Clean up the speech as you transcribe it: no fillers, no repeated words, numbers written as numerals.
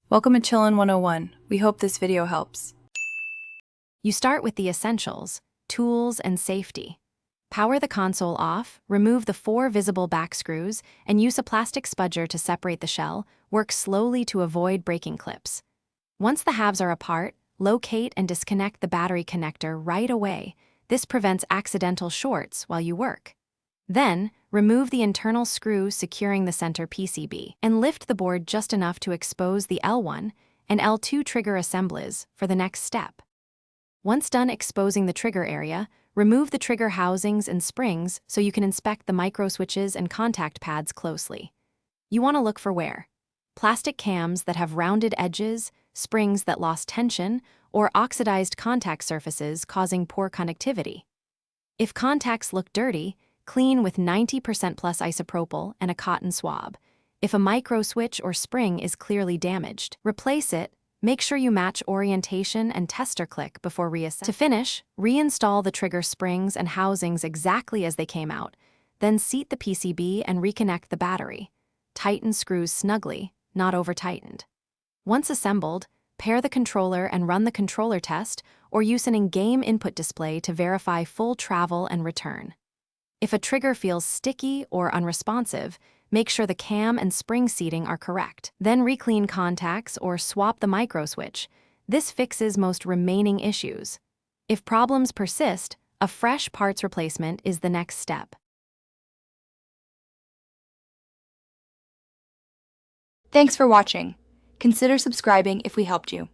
Welcome to Chillin' 101. We hope this video helps. You start with the essentials, tools, and safety. Power the console off, remove the 4 visible back screws, and use a plastic spudger to separate the shell. Work slowly to avoid breaking clips. Once the halves are apart, locate and disconnect the battery connector right away. This prevents accidental shorts while you work. Then, remove the internal screw securing the center PCB and lift the board just enough to expose the L1 and L2 trigger assemblies for the next step. Once done exposing the trigger area, remove the trigger housings and springs so you can inspect the micro switches and contact pads closely. You want to look for wear. Plastic cams that have rounded edges, springs that lost tension, or oxidized contact surfaces causing poor connectivity. If contacts look dirty, clean with 90% plus isopropyl and a cotton swab. If a micro switch or spring is clearly damaged, replace it. Make sure you match orientation and tester click before reassembling. To finish, reinstall the trigger springs and housings exactly as they came out. Then seat the PCB and reconnect the battery. Tighten screws snugly, not over-tightened. Once assembled, pair the controller and run the controller test or use an in-game input display to verify full travel and return. If a trigger feels sticky or unresponsive, make sure the cam and spring seating are correct. Then re-clean contacts or swap the micro switch. This fixes most remaining issues. If problems persist, a fresh parts replacement is the next step. Thanks for watching. Consider subscribing if we helped you.